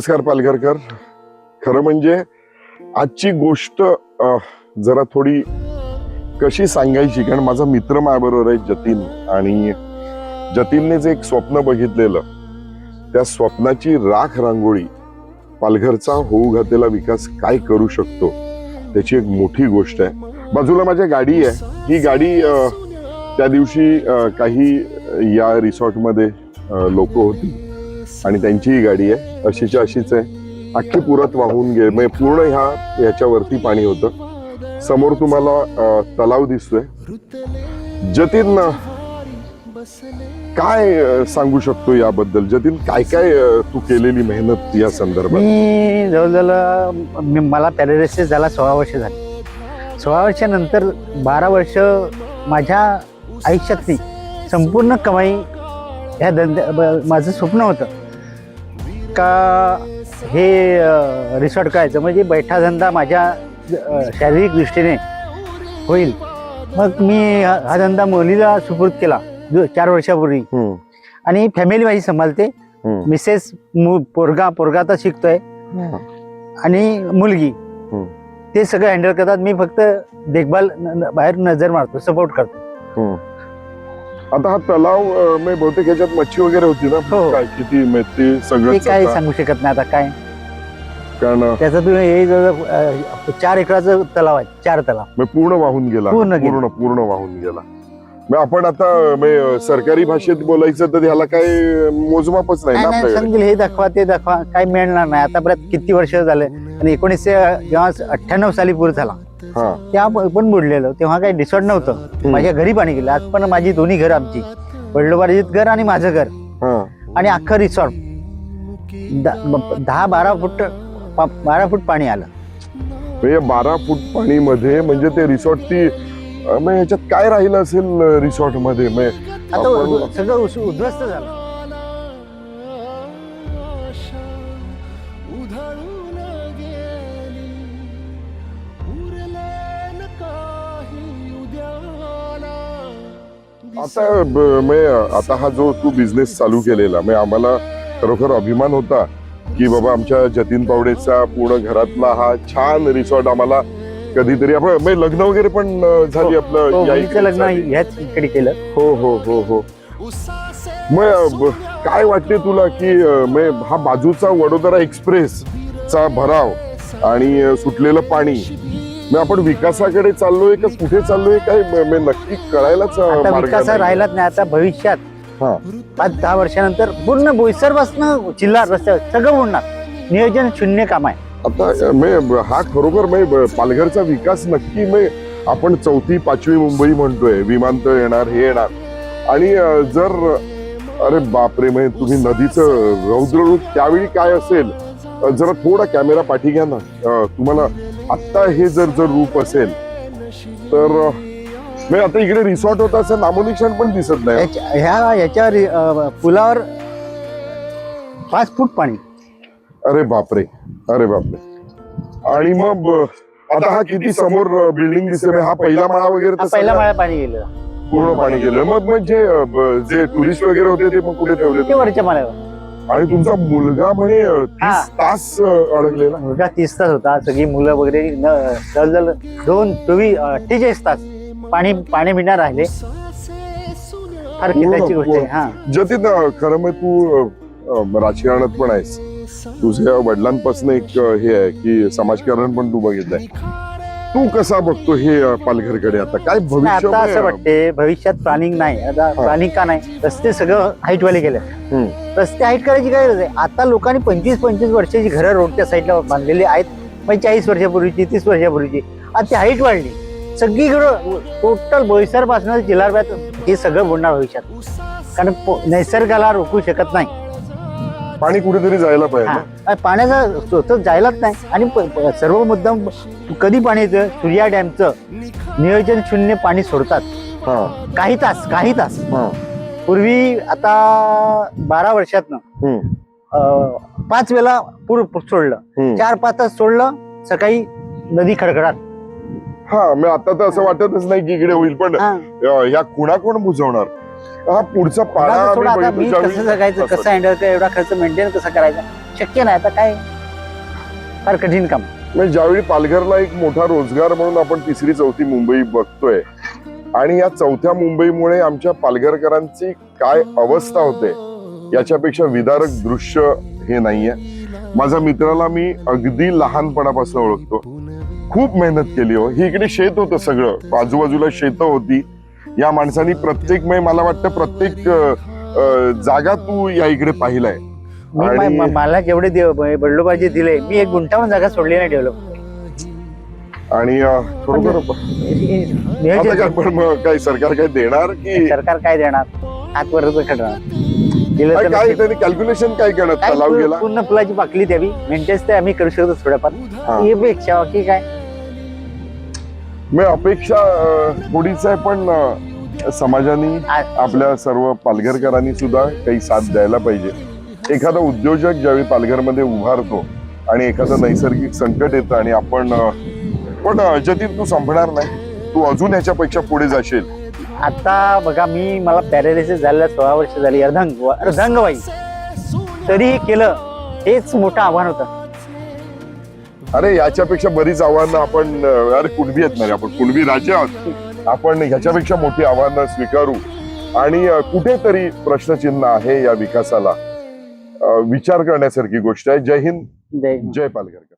नमस्कार पालघरकर. खरं म्हणजे आजची गोष्ट जरा थोडी कशी सांगायची, कारण माझा मित्र माझ्याबरोबर आहे जतीन, आणि जतीनने जे एक स्वप्न बघितलेलं, त्या स्वप्नाची राख रांगोळी पालघरचा होऊ घातलेला विकास काय करू शकतो त्याची एक मोठी गोष्ट आहे. बाजूला माझ्या गाडी आहे. ही गाडी त्या दिवशी काही या रिसॉर्टमध्ये लोक होती आणि त्यांची ही गाडी आहे. अशीच्या अशीच आहे, अख्खी पुरात वाहून गेले, म्हणजे पूर्ण ह्याच्यावरती पाणी होतं. समोर तुम्हाला तलाव दिसतोय. जतीन, काय सांगू शकतो याबद्दल? जतीन, काय काय तू केलेली मेहनत या संदर्भात? मी जवळजवळ मला पॅरालिसिस झाला 16 वर्ष झाली. 16 वर्षानंतर 12 वर्ष माझ्या आयुष्यातली संपूर्ण कमाई ह्या माझं स्वप्न होतं का हे रिसॉर्ट करायचं, म्हणजे बैठा धंदा माझ्या शारीरिक दृष्टीने होईल. मग मी हा धंदा मुलीला सुपूर्द केला 4 वर्षापूर्वी, आणि फॅमिली माझी सांभाळते. मिसेस, पोरगा तर शिकतोय, आणि मुलगी, ते सगळं हँडल करतात. मी फक्त देखभाल, बाहेर नजर मारतो, सपोर्ट करतो. आता हा तलाव बहुतेक ह्याच्यात मच्छी वगैरे होती ना? हो. काय किती मेथी सगळं काय सांगू शकत नाही आता काय, कारण त्याचं तुम्ही हे 4 एकराचं तलाव आहे. 4 तलाव पूर्ण वाहून गेला. पूर्ण वाहून गेला. आपण आता सरकारी भाषेत बोलायचं तर ह्याला काही मोजमापच नाही ना आपल्याकडे. सांगेल हे दाखवा ते दाखवा, काय मिळणार नाही. आता परत किती वर्ष झाले, आणि 1998 साली पूर झाला, त्या पण बुडलेलो. तेव्हा काही रिसॉर्ट नव्हतं. माझ्या घरी पाणी गेलं. आज पण माझी दोन्ही घर, आमची वडिलोपार्जित घर आणि माझं घर, आणि अख्खं रिसॉर्ट 12 फूट पाणी आलं. 12 फूट पाणी मध्ये, म्हणजे ते रिसॉर्ट ती ह्याच्यात काय राहिलं असेल रिसॉर्ट मध्ये? आता सगळं उद्ध्वस्त झालं. आता हा जो तू बिझनेस चालू केलेला, आम्हाला खरोखर अभिमान होता की बाबा आमच्या जतीन पावडेचा पूर्ण घरातला हा छान रिसॉर्ट आम्हाला कधीतरी आपण लग्न वगैरे पण झाली. आपलं लग्न ह्याच इकडे केलं. हो. मग काय वाटते तुला की हा बाजूचा वडोदरा एक्सप्रेस चा भराव आणि सुटलेलं पाणी, आपण विकासाकडे चाललोय का कुठे चाललोय, काय नक्की कळायलाच विकास राहिलाच नाही. आता भविष्यात 5-10 वर्षानंतर पूर्ण बोईसरपासून चिल्ला रस्त्यावर सगळं उडणार. नियोजन शून्य काम आहे. आता हा खरोखर पालघरचा विकास नक्की आपण 4थी 5वी मुंबई म्हणतोय. विमानतळ येणार, हे येणार, आणि जर अरे बापरे, तुम्ही नदीचं रौद्र रूप त्यावेळी काय असेल, जरा थोडा कॅमेरा पाठी घ्या ना. तुम्हाला आता हे जर रूप असेल तर आता इकडे रिसॉर्ट होता असं नामोनिशाण पण दिसत नाही. ह्याच्या पुलावर 5 फूट पाणी. अरे बापरे. आणि मग आता हा किती समोर बिल्डिंग दिसते, हा पहिला माळा वगैरे? पहिला माळा पाणी गेलं, पूर्ण पाणी गेलं. मग जे टुरिस्ट वगैरे होते ते मग कुठे ठेवले? ते वरच्या माळ्यावर. आणि तुमचा मुलगा 30 तास अडकलेला? मुलगा 30 तास होता. सगळी मुलं वगैरे जवळजवळ 48 तास पाणी बिना राहिले. फार किताची गोष्ट आहे. जतीन, खरं मग तू राजकारणात पण आहेस. तुझ्या वडिलांपासून एक हे आहे की समाजकारण पण तू बघितलंय. तू कसा बघतो हे पालघरकडे? आता काय भविष्य? आता असं वाटते भविष्यात प्लॅनिंग नाही. आता प्लॅनिंग का नाही? रस्ते सगळं हाईट वाले गेले. रस्ते हाईट करायची काय गरज आहे? आता लोकांनी 25-25 वर्षाची घरं रोडच्या साईडला बांधलेली आहेत. 40 वर्षापूर्वीची, 30 वर्षापूर्वीची. आता ती हाईट वाढली. सगळीकडं टोटल बोईसर पासून जिल्हाभरात हे सगळं बुडणार भविष्यात, कारण निसर्गाला रोखू शकत नाही. पाणी कुठेतरी जायला पाहिजे. पाण्याचा स्रोत जायलाच नाही. आणि सर्व मुद्दाम कधी पाणी येतं? सूर्या डॅमचं नियोजन शून्य पाणी सोडतात. काही तास पूर्वी. आता 12 वर्षातनं 5 वेळा पूर सोडलं. 4-5 तास सोडलं. सकाळी नदी खडखडाट. आता तर असं वाटतच नाही की इकडे होईल, पण या खुणा कोण बुजवणार? हा पुढचा पाडा माझं आम्ही सोडा, आता बघितलो मी ज्यावेळी- कसं जगायचं, असं. कसं हँडल एवढा खर्च मेंटेन कसं करायचा, शक्य नाही. आता काय फार कठीण काम. म्हणजे ज्यावेळी पालघरला एक मोठा रोजगार म्हणून आपण तिसरी चौथी मुंबई बघतोय आणि या चौथ्या मुंबईमुळे आमच्या पालघरकरांची काय अवस्था होते याच्यापेक्षा विदारक दृश्य हे नाहीये. माझ्या मित्राला मी अगदी लहानपणापासून ओळखतो. खूप मेहनत केली हो. ही इकडे शेत होतं सगळं, आजूबाजूला शेतं होती. या माणसाने प्रत्येक मला वाटतं प्रत्येक जागा तू या इकडे पाहिलाय. मी आणि- मला जेवढे बडलोबाजी दिले, मी एक गुंठावून जागा सोडली नाही डेव्हलप. आणि खरोखर आता काय पण मग काय सरकार काय देणार की सरकार काय देणार, हात वरच खडणार. दिलं तर काय नशीब. त्यांनी कॅल्क्युलेशन काय करणार काय तलाव गेला पूर्ण फुलाची पाकली द्यावी, मेंटेन्स ते आम्ही करू शकतो थोड्याफार. हा. ही अपेक्षा की काय. मग अपेक्षा थोडीच आहे, पण समाजाने आपल्या सर्व पालघरकरांनी सुद्धा काही साथ द्यायला पाहिजे. एखादा उद्योजक ज्यावेळी पालघरमध्ये उभारतो आणि एखादं नैसर्गिक संकट येतं आणि आपण पण जतीन तू संपणार नाही, तू अजून याच्यापेक्षा पुढे जाशील. आता बघा, मला पॅरालिसिस झालेला 16 वर्ष झाली, अर्धांगवाई, तरीही केलं. हेच मोठं आव्हान होतं. अरे याच्यापेक्षा बरीच आव्हानं आपण अरे कुणबी आहेत ना, आपण कुणबी राज्य आहोत. आपण ह्याच्यापेक्षा मोठी आव्हानं स्वीकारू आणि कुठेतरी प्रश्नचिन्ह आहे या विकासाला. विचार करण्यासारखी गोष्ट आहे. जय हिंद, जय जय पालघर.